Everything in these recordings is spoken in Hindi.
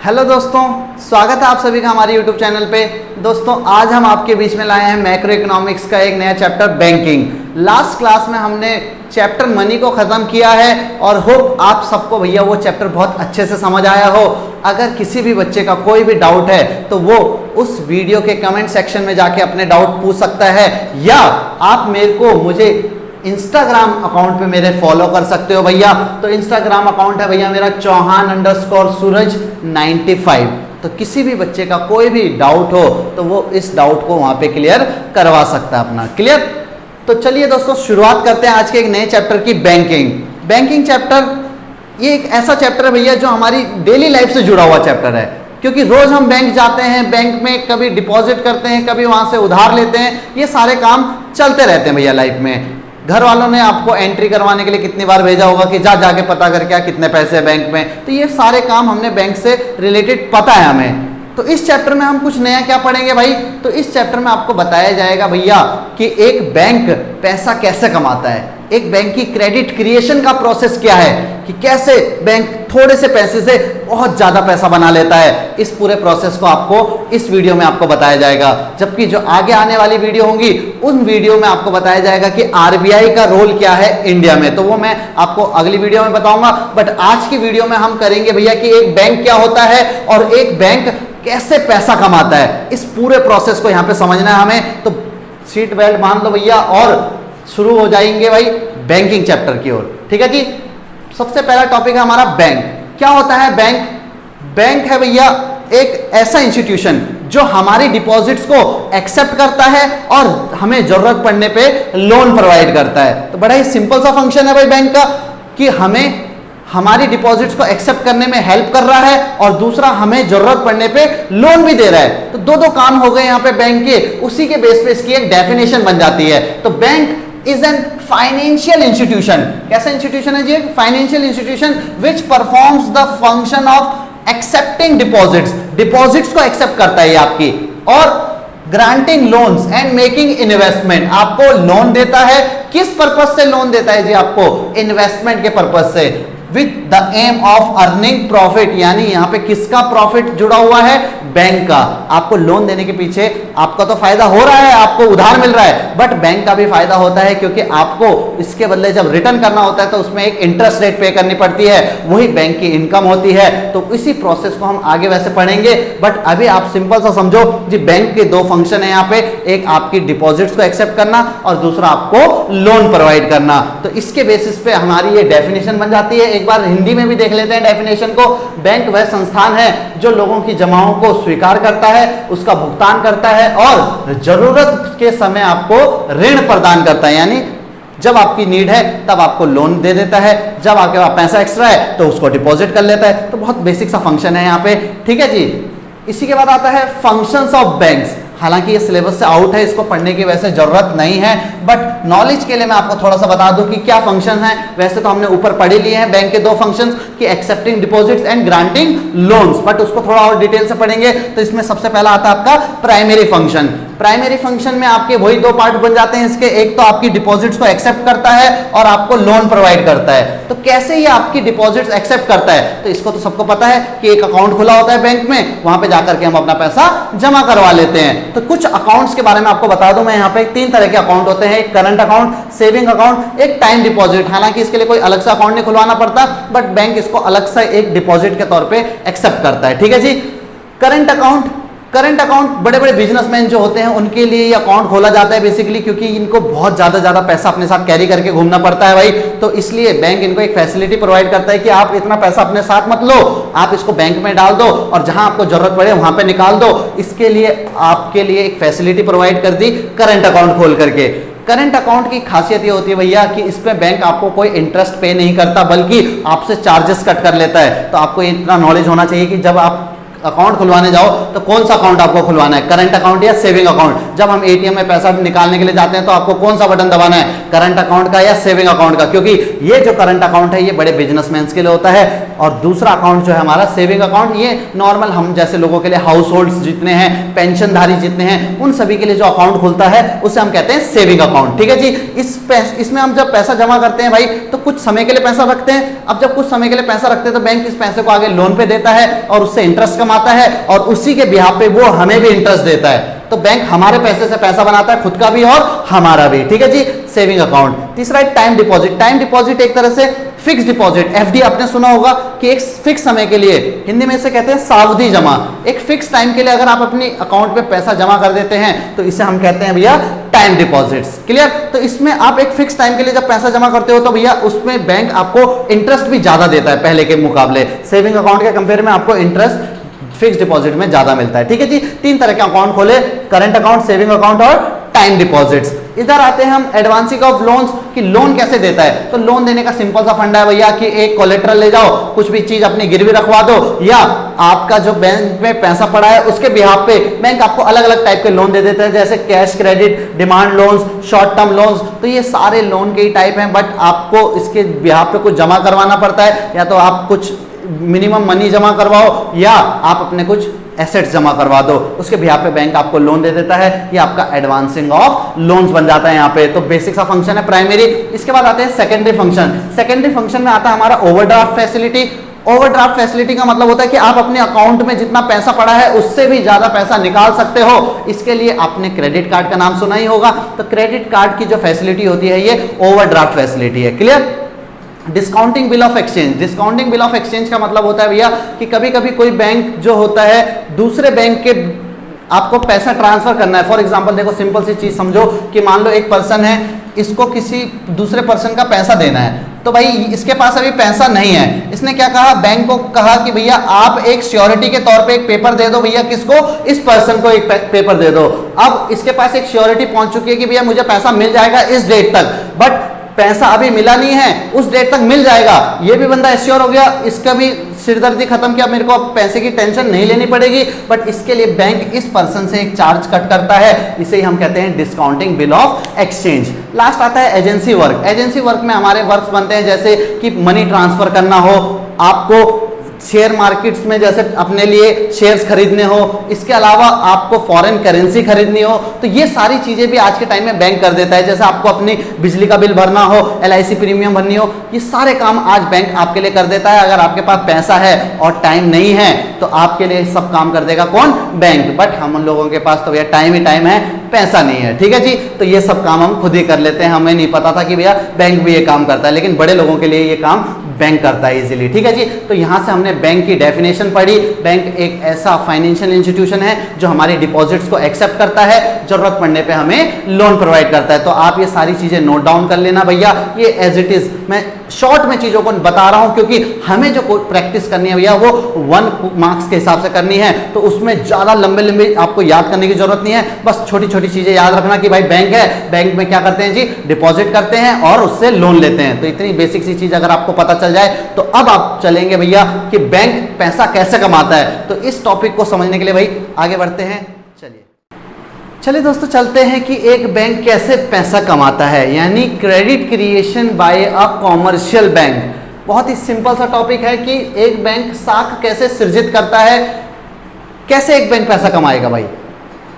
हेलो दोस्तों, स्वागत है आप सभी का हमारे यूट्यूब चैनल पे। दोस्तों आज हम आपके बीच में लाए हैं मैक्रो इकोनॉमिक्स का एक नया चैप्टर बैंकिंग। लास्ट क्लास में हमने चैप्टर मनी को ख़त्म किया है और होप आप सबको भैया वो चैप्टर बहुत अच्छे से समझ आया हो। अगर किसी भी बच्चे का कोई भी डाउट है तो वो उस वीडियो के कमेंट सेक्शन में जाके अपने डाउट पूछ सकता है, या आप मुझे इंस्टाग्राम अकाउंट पे मेरे फॉलो कर सकते हो भैया। तो इंस्टाग्राम अकाउंट है भैया मेरा चौहान_सूरज 95। तो किसी भी बच्चे का कोई भी डाउट हो तो वो इस डाउट को वहां पे क्लियर करवा सकता है अपना। क्लियर? तो चलिए दोस्तों शुरुआत करते हैं आज के एक नए चैप्टर की, बैंकिंग चैप्टर। ये एक ऐसा चैप्टर है भैया जो हमारी डेली लाइफ से जुड़ा हुआ चैप्टर है, क्योंकि रोज हम बैंक जाते हैं, बैंक में कभी डिपॉजिट करते हैं, कभी वहां से उधार लेते हैं। ये सारे काम चलते रहते हैं भैया लाइफ में। घर वालों ने आपको एंट्री करवाने के लिए कितनी बार भेजा होगा कि जाके पता कर क्या कितने पैसे हैं बैंक में। तो ये सारे काम हमने बैंक से रिलेटेड पता है हमें। तो इस चैप्टर में हम कुछ नया क्या पढ़ेंगे भाई? तो इस चैप्टर में आपको बताया जाएगा भैया कि एक बैंक पैसा कैसे कमाता है, एक बैंक की क्रेडिट क्रिएशन का प्रोसेस क्या है, कि कैसे बैंक थोड़े से पैसे से बहुत ज्यादा पैसा बना लेता है। इस पूरे प्रोसेस को आपको इस वीडियो में आपको बताया जाएगा। जबकि जो आगे आने वाली वीडियो होंगी उन वीडियो में आपको बताया जाएगा कि आरबीआई का रोल क्या है इंडिया में। तो वो मैं आपको अगली वीडियो में बताऊंगा, बट आज की वीडियो में हम करेंगे भैया कि एक बैंक क्या होता है और एक बैंक कैसे पैसा कमाता है। इस पूरे प्रोसेस को यहां पे समझना है हमें। तो सीट बेल्ट बांध लो भैया और शुरू हो जाएंगे भाई बैंकिंग चैप्टर की ओर। ठीक है जी। सबसे पहला टॉपिक है हमारा बैंक। क्या होता है बैंक? बैंक है भैया एक ऐसा इंस्टीट्यूशन जो हमारी डिपॉजिट्स को एक्सेप्ट करता है और हमें जरूरत पड़ने पे लोन प्रोवाइड करता है। तो बड़ा ही सिंपल सा फंक्शन है भाई बैंक का, कि हमें हमारी डिपॉजिट्स को एक्सेप्ट करने में हेल्प कर रहा है और दूसरा हमें जरूरत पड़ने पे लोन भी दे रहा है। तो दो काम हो गए यहाँ पे बैंक के। उसी के बेस पे इसकी एक डेफिनेशन बन जाती है। तो bank is an financial institution. कैसा इंस्टीट्यूशन है जी? Financial institution which performs the function of accepting deposits को एक्सेप्ट करता है ये आपकी, और granting loans and making investment. आपको लोन देता है। किस पर्पज से लोन देता है जी? आपको इन्वेस्टमेंट के पर्पज से, with the aim of earning profit. यानी यहां पे किसका प्रॉफिट जुड़ा हुआ है? बैंक का। आपको लोन देने के पीछे आपका तो फायदा हो रहा है, आपको उधार मिल रहा है, बट बैंक का भी फायदा होता है, क्योंकि आपको इसके बदले जब रिटर्न करना होता है तो उसमें एक इंटरेस्ट रेट पे करनी पड़ती है, वही बैंक की इनकम होती है। तो इसी प्रोसेस को हम आगे वैसे पढ़ेंगे, बट अभी आप सिंपल सा समझो जी, बैंक के दो फंक्शन है यहाँ पे। एक आपकी डिपॉजिट्स को एक्सेप्ट करना और दूसरा आपको लोन प्रोवाइड करना। तो इसके बेसिस पे हमारी ये डेफिनेशन बन जाती है। एक बार हिंदी में भी देख लेते हैं डेफिनेशन को। बैंक वह संस्थान है जो लोगों की जमाओं को स्वीकार करता है, उसका भुगतान करता है और जरूरत के समय आपको ऋण प्रदान करता है। यानी जब आपकी नीड है तब आपको लोन दे देता है, जब आपके पास पैसा एक्स्ट्रा है तो उसको डिपॉजिट कर लेता है। तो बहुत बेसिक सा फंक्शन है यहाँ पे। ठीक है जी। इसी के बाद आता है फंक्शंस ऑफ बैंक्स। हालांकि ये सिलेबस से आउट है, इसको पढ़ने की वैसे जरूरत नहीं है, बट नॉलेज के लिए मैं आपको थोड़ा सा बता दूं कि क्या फंक्शन है। वैसे तो हमने ऊपर पढ़े लिए हैं बैंक के दो फंक्शंस, कि accepting deposits and granting loans, but उसको थोड़ा और डिटेल से पढ़ेंगे। तो इसमें सबसे पहला आता है आपका प्राइमरी फंक्शन। प्राइमरी फंक्शन में आपके वही दो पार्ट बन जाते हैं इसके। एक तो आपकी डिपॉजिट्स को एक्सेप्ट करता है और आपको लोन प्रोवाइड करता है। तो कैसे ये आपकी डिपॉजिट्स एक्सेप्ट करता है? तो इसको तो सबको पता है कि एक अकाउंट खुला होता है बैंक में, वहां पे जाकर के हम अपना पैसा जमा करवा लेते हैं। तो कुछ अकाउंट्स के बारे में आपको बता दूं मैं यहाँ पे। तीन तरह के अकाउंट होते हैं, एक करंट अकाउंट, सेविंग अकाउंट, एक टाइम डिपॉजिट। हालांकि इसके लिए कोई अलग से अकाउंट नहीं खुलवाना पड़ता, बट बैंक इसको अलग से एक डिपॉजिट के तौर पे एक्सेप्ट करता है। ठीक है जी। करंट अकाउंट बड़े बड़े बिजनेसमैन जो होते हैं उनके लिए ये अकाउंट खोला जाता है बेसिकली, क्योंकि इनको बहुत ज्यादा पैसा अपने साथ कैरी करके घूमना पड़ता है भाई। तो इसलिए बैंक इनको एक फैसिलिटी प्रोवाइड करता है कि आप इतना पैसा अपने साथ मत लो, आप इसको बैंक में डाल दो और जहां आपको जरूरत पड़े वहां पे निकाल दो। इसके लिए आपके लिए एक फैसिलिटी प्रोवाइड कर दी करंट अकाउंट खोल करके। करंट अकाउंट की खासियत ये होती है भैया कि इसमें बैंक आपको कोई इंटरेस्ट पे नहीं करता, बल्कि आपसे चार्जेस कट कर लेता है। तो आपको इतना नॉलेज होना चाहिए कि जब आप अकाउंट खुलवाने जाओ तो कौन सा अकाउंट आपको खुलवाना है, करंट अकाउंट या सेविंग अकाउंट। जब हम एटीएम में पैसा निकालने के लिए जाते हैं तो आपको कौन सा बटन दबाना है, करंट अकाउंट का या सेविंग अकाउंट का, क्योंकि ये जो करंट अकाउंट है ये बड़े बिजनेसमैन के लिए होता है, और दूसरा अकाउंट जो है हमारा सेविंग अकाउंट, ये नॉर्मल हम जैसे लोगों के लिए, हाउस होल्ड्स जितने हैं, पेंशनधारी जितने हैं, उन सभी के लिए जो अकाउंट खुलता है उसे हम कहते हैं सेविंग अकाउंट। ठीक है जी। इसमें हम जब पैसा जमा करते हैं भाई तो कुछ समय के लिए पैसा रखते हैं। अब जब कुछ समय के लिए पैसा रखते हैं तो बैंक इस पैसे को आगे लोन पे देता है और उससे इंटरेस्ट कमाता है, और उसी के बिहाफ पे वो हमें भी इंटरेस्ट देता है। तो बैंक हमारे पैसे से पैसा बनाता है, खुद का भी और हमारा भी। ठीक है जी, सेविंग अकाउंट। तीसरा है टाइम डिपॉजिट। टाइम डिपॉजिट एक तरह से फिक्स डिपॉजिट, एफडी आपने सुना होगा कि एक फिक्स समय के लिए, हिंदी में इसे कहते हैं सावधि जमा। एक फिक्स टाइम के लिए अगर आप अपनी अकाउंट पे पैसा जमा कर देते हैं तो इसे हम कहते हैं भैया टाइम डिपॉजिट्स। क्लियर। तो इसमें आप एक फिक्स टाइम के लिए जब पैसा जमा करते हो तो भैया उसमें बैंक आपको इंटरेस्ट भी ज्यादा देता है पहले के मुकाबले। सेविंग अकाउंट के कंपेयर में आपको इंटरेस्ट फिक्स डिपॉजिट में ज्यादा मिलता है। ठीक है जी। 3 तरह के अकाउंट खोले, करंट अकाउंट, सेविंग अकाउंट और टाइम डिपॉजिट्स। इधर आते हैं हम एडवांसिंग ऑफ लोन्स, कि लोन कैसे देता है। तो लोन देने का सिंपल सा फंडा है भैया कि एक कोलेटरल ले जाओ, कुछ भी चीज अपनी गिरवी रखवा दो, या आपका जो बैंक में पैसा पड़ा है उसके बिहाफ पे बैंक आपको अलग अलग टाइप के लोन दे देता है, जैसे cash credit, demand loans, short term loans. तो ये सारे लोन के ही टाइप हैं, बट आपको इसके बिहाफ पे कुछ जमा करवाना पड़ता है, या तो आप कुछ मिनिमम मनी जमा करवाओ या आप अपने कुछ एसेट्स जमा करवा दो, उसके बिहाफ पे बैंक आपको लोन दे देता है। ये आपका एडवांसिंग ऑफ लोन्स बन जाता है यहाँ पे। तो बेसिक सा फंक्शन है प्राइमरी। इसके बाद आते हैं सेकेंडरी फंक्शन। सेकेंडरी फंक्शन में आता है हमारा ओवरड्राफ्ट फैसिलिटी। ओवरड्राफ्ट फैसिलिटी का मतलब होता है कि आप अपने अकाउंट में जितना पैसा पड़ा है उससे भी ज्यादा पैसा निकाल सकते हो। इसके लिए आपने क्रेडिट कार्ड का नाम सुना ही होगा। तो क्रेडिट कार्ड की जो फैसिलिटी होती है ये ओवरड्राफ्ट फैसिलिटी है। Clear. Discounting bill of exchange. Discounting bill of exchange का मतलब होता है भैया कि कभी कभी कोई बैंक जो होता है दूसरे बैंक के आपको पैसा ट्रांसफर करना है। फॉर एग्जांपल देखो, सिंपल सी चीज समझो कि मान लो एक पर्सन है, इसको किसी दूसरे पर्सन का पैसा देना है, तो भाई इसके पास अभी पैसा नहीं है। इसने क्या कहा, बैंक को कहा कि भैया आप एक श्योरिटी के तौर पे एक पेपर दे दो भैया, किसको, इस पर्सन को एक पेपर दे दो। अब इसके पास एक श्योरिटी पहुंच चुकी है कि भैया मुझे पैसा मिल जाएगा इस डेट तक, बट पैसा अभी मिला नहीं है, उस डेट तक मिल जाएगा। ये भी बंदा एश्योर हो गया, इसका भी सिरदर्दी खत्म किया, मेरे को पैसे की टेंशन नहीं लेनी पड़ेगी। बट इसके लिए बैंक इस पर्सन से एक चार्ज कट करता है, इसे ही हम कहते हैं discounting bill of exchange. Last आता है एजेंसी वर्क। एजेंसी वर्क में हमारे वर्क्स बनते हैं जैसे कि मनी ट्रांसफर करना हो, आपको शेयर मार्केट्स में जैसे अपने लिए शेयर्स खरीदने हो, इसके अलावा आपको फॉरेन करेंसी खरीदनी हो, तो ये सारी चीजें भी आज के टाइम में बैंक कर देता है। जैसे आपको अपनी बिजली का बिल भरना हो, LIC प्रीमियम भरनी हो, ये सारे काम आज बैंक आपके लिए कर देता है। अगर आपके पास पैसा है और टाइम नहीं है तो आपके लिए सब काम कर देगा कौन, बैंक। बट हम लोगों के पास तो भैया टाइम ही टाइम है, पैसा नहीं है। ठीक है जी। तो ये सब काम हम खुद ही कर लेते हैं, हमें नहीं पता था कि भैया बैंक भी ये काम करता है, लेकिन बड़े लोगों के लिए ये काम बैंक करता है इजीली। ठीक है जी। तो यहां से हमने बैंक की डेफिनेशन पढ़ी। बैंक एक ऐसा फाइनेंशियल इंस्टीट्यूशन है जो हमारी डिपॉजिट्स को एक्सेप्ट करता है, जरूरत पड़ने पे हमें लोन प्रोवाइड करता है। तो आप ये सारी चीजें नोट डाउन कर लेना भैया, ये एज इट इज मैं शॉर्ट में चीजों को बता रहा हूं, क्योंकि हमें जो प्रैक्टिस करनी है भैया वो 1 मार्क्स के हिसाब से करनी है, तो उसमें ज्यादा लंबे लंबे आपको याद करने की जरूरत नहीं है। बस छोटी छोटी चीजें याद रखना कि भाई बैंक है, बैंक में क्या करते हैं जी, डिपॉजिट करते हैं और उससे लोन लेते हैं। तो इतनी बेसिक सी चीज अगर आपको पता चल जाए तो अब आप चलेंगे भैया कि बैंक पैसा कैसे कमाता है। तो इस टॉपिक को समझने के लिए भाई आगे बढ़ते हैं। चलिए दोस्तों, चलते हैं कि एक बैंक कैसे पैसा कमाता है, यानी क्रेडिट क्रिएशन बाय अ कॉमर्शियल बैंक। बहुत ही सिंपल सा टॉपिक है कि एक बैंक साख कैसे सृजित करता है, कैसे एक बैंक पैसा कमाएगा भाई।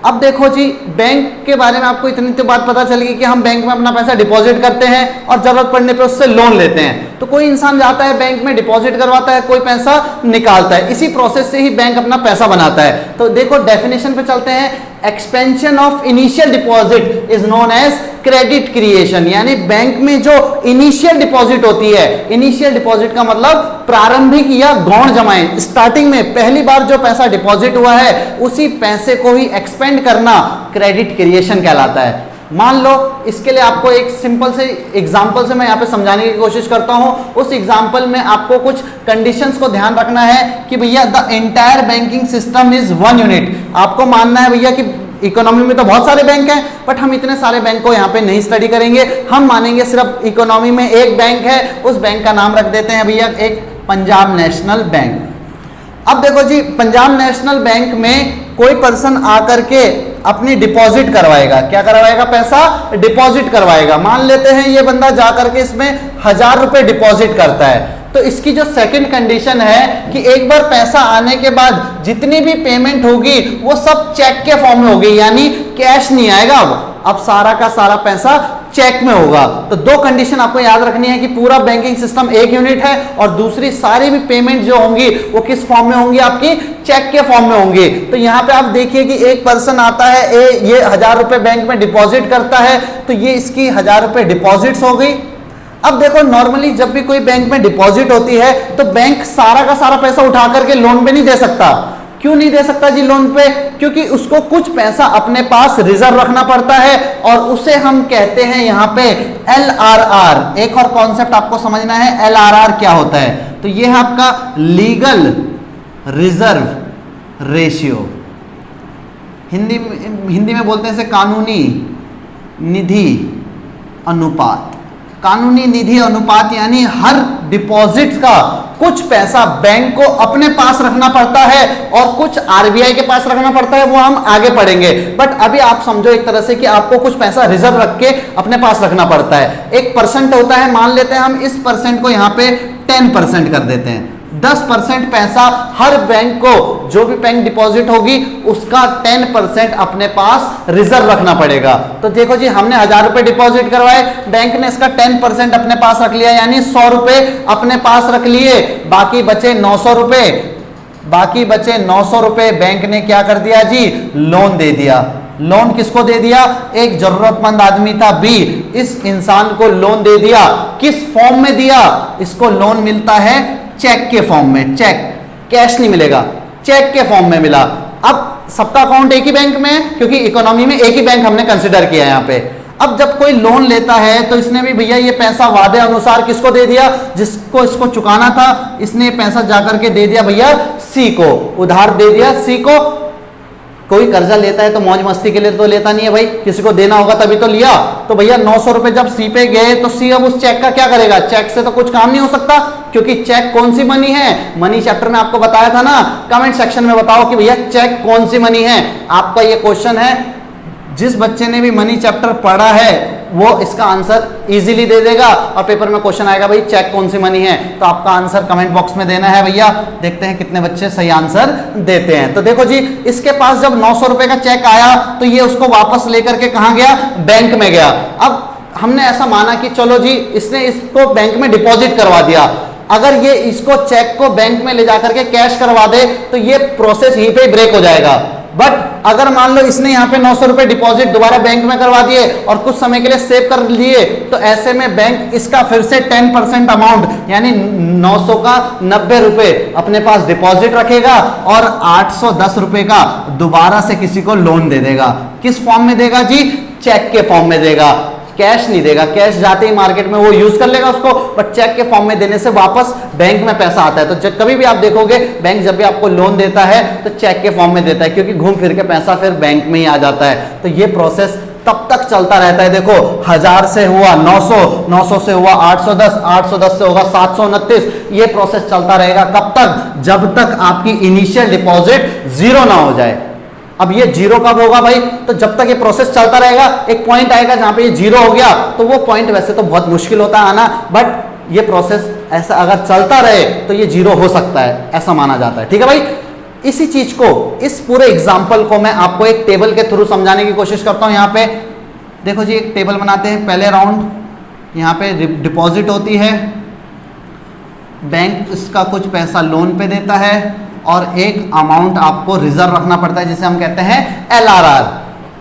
अब देखो जी, बैंक के बारे में आपको इतनी तो बात पता चल गई कि हम बैंक में अपना पैसा डिपॉजिट करते हैं और जरूरत पड़ने पे उससे लोन लेते हैं। तो कोई इंसान जाता है बैंक में डिपॉजिट करवाता है, कोई पैसा निकालता है, इसी प्रोसेस से ही बैंक अपना पैसा बनाता है। तो देखो डेफिनेशन पे चलते हैं। Expansion of initial deposit is known as credit creation, यानी बैंक में जो इनिशियल डिपॉजिट होती है, इनिशियल डिपॉजिट का मतलब प्रारंभिक या गौण जमाएं, स्टार्टिंग में पहली बार जो पैसा डिपॉजिट हुआ है उसी पैसे को ही एक्सपेंड करना क्रेडिट क्रिएशन कहलाता है। मान लो, इसके लिए आपको एक सिंपल से एग्जांपल से मैं यहाँ पे समझाने की कोशिश करता हूँ। उस एग्जांपल में आपको कुछ कंडीशंस को ध्यान रखना है कि भैया the entire banking system is 1 unit. आपको मानना है भैया कि इकोनॉमी में तो बहुत सारे बैंक हैं, बट हम इतने सारे बैंक को यहाँ पे नहीं स्टडी करेंगे। हम मानेंगे सिर्फ इकोनॉमी में एक बैंक है, उस बैंक का नाम रख देते हैं भैया एक पंजाब नेशनल बैंक। अब देखो जी, पंजाब नेशनल बैंक में कोई पर्सन आकर के अपनी डिपॉजिट करवाएगा, क्या करवाएगा, पैसा डिपॉजिट करवाएगा। मान लेते हैं ये बंदा जाकर के इसमें 1000 रुपए डिपॉजिट करता है, तो इसकी जो सेकंड कंडीशन है कि एक बार पैसा आने के बाद जितनी भी पेमेंट होगी वो सब चेक के फॉर्म में होगी, यानी कैश नहीं आएगा। अब सारा का सारा पैसा चेक में होगा। तो दो कंडीशन आपको याद रखनी है कि पूरा बैंकिंग सिस्टम एक यूनिट है और दूसरी सारी भी पेमेंट जो होंगी वो किस फॉर्म में होंगी, आपकी चेक के फॉर्म में होंगी। तो यहां पे आप देखिए कि एक पर्सन आता है, ये 1000 रुपए बैंक में डिपॉजिट करता है, तो ये इसकी 1000 रुपए डिपॉजिट्स हो गई। अब देखो, नॉर्मली जब भी कोई बैंक में डिपॉजिट होती है तो बैंक सारा का सारा पैसा उठा करके लोन पे नहीं दे सकता। क्यों नहीं दे सकता जी लोन पे? क्योंकि उसको कुछ पैसा अपने पास रिजर्व रखना पड़ता है और उसे हम कहते हैं यहां पे LRR। एक और कॉन्सेप्ट आपको समझना है, LRR क्या होता है। तो ये है आपका लीगल रिजर्व रेशियो, हिंदी में बोलते हैं इसे कानूनी निधि अनुपात। कानूनी निधि अनुपात यानी हर डिपॉजिट का कुछ पैसा बैंक को अपने पास रखना पड़ता है और कुछ RBI के पास रखना पड़ता है, वो हम आगे पढ़ेंगे। बट अभी आप समझो एक तरह से कि आपको कुछ पैसा रिजर्व रख के अपने पास रखना पड़ता है। एक परसेंट होता है, मान लेते हैं हम इस परसेंट को यहाँ पे 10% कर देते हैं। 10% पैसा हर बैंक को, जो भी बैंक डिपॉजिट होगी उसका 10% अपने पास रिजर्व रखना पड़ेगा। तो देखो जी, हमने 1000 रुपए डिपॉजिट करवाए, बैंक ने इसका 10% अपने पास रख लिया, यानी 100 रुपए अपने पास रख लिए, बाकी बचे 900 रुपए। बाकी बचे 900 रुपए बैंक ने क्या कर दिया जी, लोन दे दिया। लोन किसको दे दिया? एक जरूरतमंद आदमी था बी, इस इंसान को लोन दे दिया। किस फॉर्म में दिया? इसको लोन मिलता है चेक के फॉर्म में। चेक, कैश नहीं मिलेगा, चेक के फॉर्म में मिला। अब सबका अकाउंट एक ही बैंक में है, क्योंकि इकोनॉमी में एक ही बैंक हमने कंसिडर किया है यहाँ पे। अब जब कोई लोन लेता है तो इसने भी भैया ये पैसा वादे अनुसार किसको दे दिया? जिसको इसको चुकाना था, इसने पैसा जाकर के दे दिया भैया सी को, उधार दे दिया सी को। कोई कर्जा लेता है तो मौज मस्ती के लिए तो लेता नहीं है भाई, किसी को देना होगा तभी तो लिया। तो भैया 900 रुपए जब सी पे गए तो सी अब उस चेक का क्या करेगा? चेक से तो कुछ काम नहीं हो सकता, क्योंकि चेक कौन सी मनी है? मनी चैप्टर में आपको बताया था ना, कमेंट सेक्शन में बताओ कि भैया चेक कौन सी मनी है। आपका ये क्वेश्चन है, जिस बच्चे ने भी मनी चैप्टर पढ़ा है वो इसका आंसर इजीली दे देगा और पेपर में क्वेश्चन आएगा भाई चेक कौन सी मनी है, तो आपका आंसर कमेंट बॉक्स में देना है भैया। देखते हैं कितने बच्चे सही आंसर देते हैं। तो देखो जी, इसके पास जब 900 रुपए का चेक आया तो ये उसको वापस लेकर के कहां गया? बैंक में गया। अब हमने ऐसा माना कि चलो जी, इसने इसको बैंक में डिपॉजिट करवा दिया। अगर ये इसको चेक को बैंक में ले जाकर के कैश करवा दे तो ये प्रोसेस यहीं पे ब्रेक हो जाएगा। बट अगर मान लो इसने यहाँ पे 900 रुपए डिपॉजिट दोबारा बैंक में करवा दिए और कुछ समय के लिए सेव कर लिए, तो ऐसे में बैंक इसका फिर से 10% अमाउंट यानी 900 का 90 रुपए अपने पास डिपॉजिट रखेगा और 810 रुपए का दोबारा से किसी को लोन दे देगा। किस फॉर्म में देगा जी? चेक के फॉर्म में देगा, कैश नहीं देगा। कैश जाते ही मार्केट में वो यूज कर लेगा उसको, बट चेक के फॉर्म में देने से वापस बैंक में पैसा आता है। तो कभी भी आप देखोगे बैंक जब भी आपको लोन देता है तो चेक के फॉर्म में देता है, क्योंकि घूम फिर के पैसा फिर बैंक में ही आ जाता है। तो ये प्रोसेस तब तक चलता रहता है। देखो, 1000 से हुआ 900, 900 से हुआ 810, 810 से होगा 729। ये प्रोसेस चलता रहेगा कब तक? जब तक आपकी इनिशियल डिपॉजिट जीरो ना हो जाए। अब ये जीरो कब होगा भाई? तो जब तक ये प्रोसेस चलता रहेगा, एक पॉइंट आएगा जहां पे ये जीरो हो गया, तो वो पॉइंट वैसे तो बहुत मुश्किल होता है आना, बट ये प्रोसेस ऐसा अगर चलता रहे तो ये जीरो हो सकता है, ऐसा माना जाता है। ठीक है भाई, इसी चीज को, इस पूरे एग्जाम्पल को मैं आपको एक टेबल के थ्रू समझाने की कोशिश करता हूं। यहाँ पे देखो जी, एक टेबल बनाते हैं। पहले राउंड यहाँ पे डिपॉजिट होती है, बैंक इसका कुछ पैसा लोन पे देता है और एक अमाउंट आपको रिजर्व रखना पड़ता है, जिसे हम कहते हैं LRR।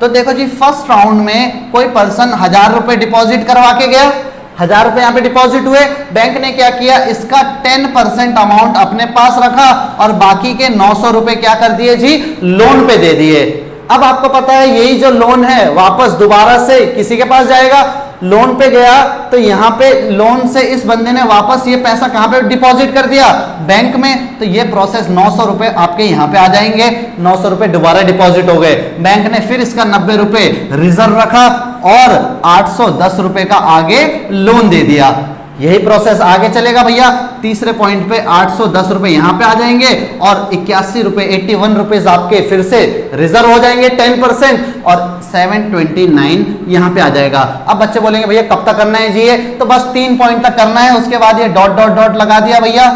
तो देखो जी, फर्स्ट राउंड में कोई पर्सन 1000 रुपए डिपॉजिट करवा के गया, 1000 रुपए यहाँ पे डिपॉजिट हुए। बैंक ने क्या किया? इसका 10% अमाउंट अपने पास रखा और बाकी के 900 रुपए क्या कर दिए जी? लोन पे दे दिए। अब आपको पता है यही जो लोन है वापस दोबारा से किसी के पास जाएगा। लोन पे गया तो यहाँ पे लोन से इस बंदे ने वापस ये पैसा कहाँ पे डिपॉजिट कर दिया? बैंक में। तो ये प्रोसेस 900 रुपए आपके यहाँ पे आ जाएंगे, 900 रुपए दोबारा डिपॉजिट हो गए। बैंक ने फिर इसका 90 रुपए रिजर्व रखा और 810 रुपए का आगे लोन दे दिया। यही प्रोसेस आगे चलेगा भैया। तीसरे पॉइंट पे 810 रुपए यहाँ पे आ जाएंगे और 81 रुपए 81 रुपीज आपके फिर से रिजर्व हो जाएंगे 10% और 729 यहाँ पे आ जाएगा। अब बच्चे बोलेंगे भैया कब तक करना है जी ये, तो बस 3 पॉइंट तक करना है, उसके बाद ये डॉट डॉट डॉट लगा दिया भैया।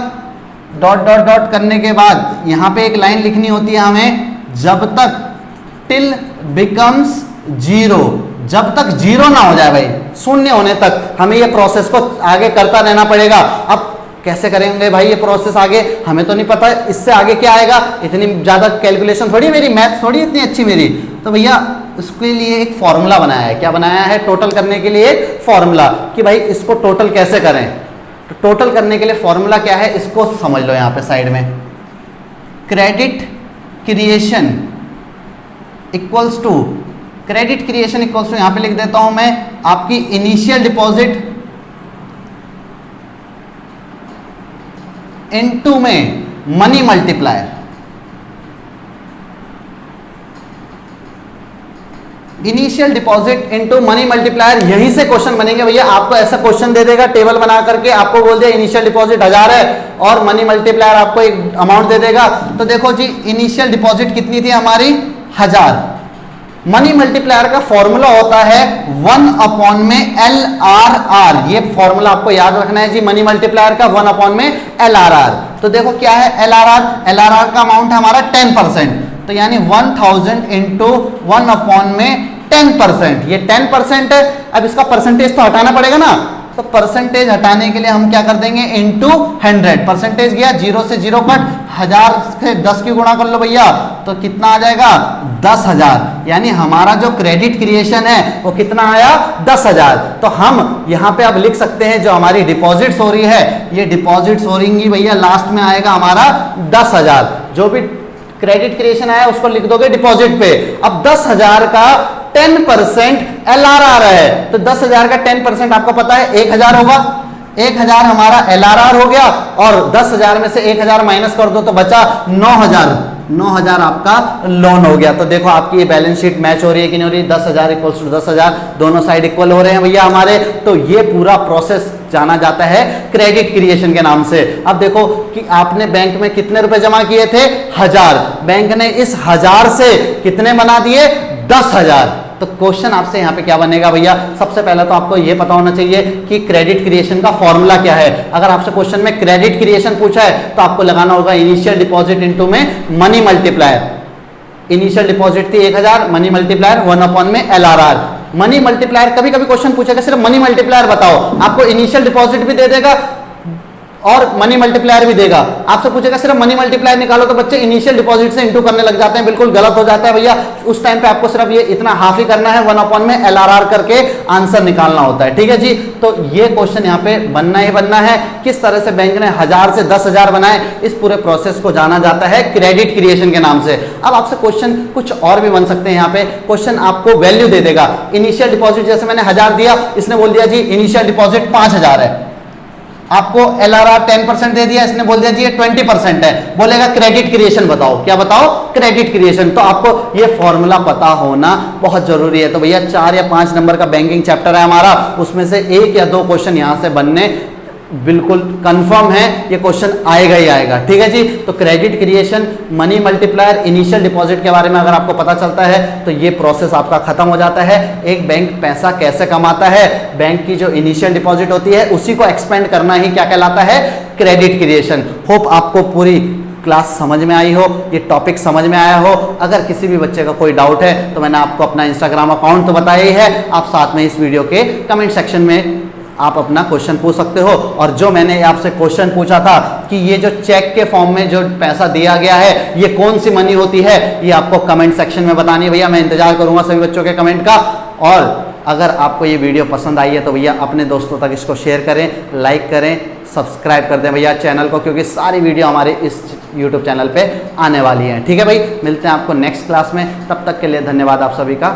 डॉट डॉट डॉट करने के बाद यहाँ पे एक लाइन लिखनी होती है हमें, जब तक टिल बिकम्स जीरो, जब तक जीरो ना हो जाए भाई, शून्य होने तक हमें ये प्रोसेस को आगे करता रहना पड़ेगा। अब कैसे करेंगे भाई ये प्रोसेस आगे, हमें तो नहीं पता इससे आगे क्या आएगा, इतनी ज्यादा कैलकुलेशन थोड़ी मेरी, मैथ्स थोड़ी इतनी अच्छी मेरी। तो भैया उसके लिए एक फॉर्मूला बनाया है। क्या बनाया है? टोटल करने के लिए एक फॉर्मूला, कि भाई इसको टोटल कैसे करें। तो टोटल करने के लिए फॉर्मूला क्या है, इसको समझ लो यहाँ पे साइड में। Credit creation equals to, credit creation equals to यहां पे लिख देता हूं मैं आपकी इनिशियल डिपॉजिट इनटू में money multiplier. Initial deposit into money multiplier, यहीं से क्वेश्चन बनेंगे भैया। आपको ऐसा क्वेश्चन दे देगा टेबल बना करके, आपको बोल दिया इनिशियल डिपॉजिट 1000 है और मनी मल्टीप्लायर आपको एक अमाउंट दे देगा। तो देखो जी इनिशियल डिपॉजिट कितनी थी हमारी 1000। मनी मल्टीप्लायर का फॉर्मूला होता है 1 अपॉन में LRR, ये फॉर्मूला आपको याद रखना है जी। मनी मल्टीप्लायर का 1 अपॉन में LRR। तो देखो क्या है LRR, LRR का अमाउंट है हमारा 10%, तो यानी 1000 इंटू 1 अपॉन में 10%, ये 10% है। अब इसका परसेंटेज तो हटाना पड़ेगा ना, तो परसेंटेज हटाने के लिए हम क्या कर देंगे, इंटू 100। परसेंटेज गया, 0 से 0 कट, 1000 से 10 की गुणा कर लो भैया, तो कितना आ जाएगा 10,000। यानी हमारा जो क्रेडिट क्रिएशन है वो कितना आया 10,000। तो हम यहाँ पे अब लिख सकते हैं जो हमारी डिपॉजिट्स हो रही है, ये डिपॉजिट्स हो रही भैया, लास्ट में आएगा हमारा 10,000। जो भी क्रेडिट क्रिएशन आया उसको लिख दोगे डिपॉजिट पे। अब 10,000 का 10% LRR है, तो 10,000 का 10% आपको पता है 1,000 होगा। 1,000 हमारा LRR हो गया और 10,000 में से 1,000 माइनस कर दो तो बचा 9,000। 9,000 आपका लोन हो गया। तो देखो आपकी ये बैलेंस शीट मैच हो रही है कि नहीं हो रही, 10,000 इक्वल्स टू 10,000, दोनों साइड इक्वल हो रहे हैं भैया हमारे। तो ये पूरा प्रोसेस जाना जाता है क्रेडिट क्रिएशन के नाम से। अब देखो कि आपने बैंक में कितने रुपए जमा किए थे 1000, बैंक ने इस 1000 से कितने बना दिए 10,000। तो क्वेश्चन आपसे यहाँ पे क्या बनेगा भैया, सबसे पहले तो आपको ये पता होना चाहिए कि क्रेडिट क्रिएशन का फॉर्मूला क्या है। अगर आपसे क्वेश्चन में क्रेडिट क्रिएशन पूछा है तो आपको लगाना होगा इनिशियल डिपॉजिट इनटू में मनी मल्टीप्लायर। इनिशियल डिपॉजिट थी 1000, मनी मल्टीप्लायर 1 अपॉन में LRR। मनी मल्टीप्लायर कभी कभी क्वेश्चन पूछेगा सिर्फ मनी मल्टीप्लायर बताओ, आपको इनिशियल डिपॉजिट भी दे देगा और मनी मल्टीप्लायर भी देगा। आपसे पूछेगा सिर्फ मनी मल्टीप्लायर निकालो, तो बच्चे इनिशियल डिपॉजिट से इनटू करने लग जाते हैं, बिल्कुल गलत हो जाता है भैया। उस टाइम पे आपको सिर्फ ये इतना हाफ ही करना है, 1 अपॉन में LRR करके आंसर निकालना होता है, ठीक है जी। तो ये क्वेश्चन यहाँ पे बनना ही बनना है। किस तरह से बैंक ने 1000 से 10,000 बनाए, इस पूरे प्रोसेस को जाना जाता है क्रेडिट क्रिएशन के नाम से। अब आपसे क्वेश्चन कुछ और भी बन सकते हैं। यहाँ पे क्वेश्चन आपको वैल्यू दे देगा। इनिशियल डिपॉजिट जैसे मैंने 1000 दिया, इसने बोल दिया जी इनिशियल डिपॉजिट 5,000 है। आपको LRR 10% दे दिया, इसने बोल दिया जी ये 20% है। बोलेगा क्रेडिट क्रिएशन बताओ, क्या बताओ क्रेडिट क्रिएशन। तो आपको ये फॉर्मूला पता होना बहुत जरूरी है। तो भैया 4 या 5 नंबर का बैंकिंग चैप्टर है हमारा, उसमें से 1 या 2 क्वेश्चन यहाँ से बनने बिल्कुल कंफर्म है, ये क्वेश्चन आएगा ही आएगा, ठीक है जी। तो credit creation, money multiplier, initial deposit के बारे में अगर आपको पता चलता है तो ये प्रोसेस आपका खत्म हो जाता है। एक बैंक पैसा कैसे कमाता है, बैंक की जो इनिशियल डिपॉजिट होती है उसी को एक्सपेंड करना ही क्या कहलाता है, क्रेडिट क्रिएशन। होप आपको पूरी क्लास समझ में आई हो, ये टॉपिक समझ में आया हो। अगर किसी भी बच्चे का कोई डाउट है तो मैंने आपको अपना इंस्टाग्राम अकाउंट तो बताया ही है, आप साथ में इस वीडियो के कमेंट सेक्शन में आप अपना क्वेश्चन पूछ सकते हो। और जो मैंने आपसे क्वेश्चन पूछा था कि ये जो चेक के फॉर्म में जो पैसा दिया गया है ये कौन सी मनी होती है, ये आपको कमेंट सेक्शन में बतानी है भैया। मैं इंतजार करूंगा सभी बच्चों के कमेंट का। और अगर आपको ये वीडियो पसंद आई है तो भैया अपने दोस्तों तक इसको शेयर करें, लाइक करें, सब्सक्राइब कर दें भैया चैनल को, क्योंकि सारी वीडियो हमारे इस यूट्यूब चैनल पे आने वाली है, ठीक है भाई। मिलते हैं आपको नेक्स्ट क्लास में, तब तक के लिए धन्यवाद आप सभी का।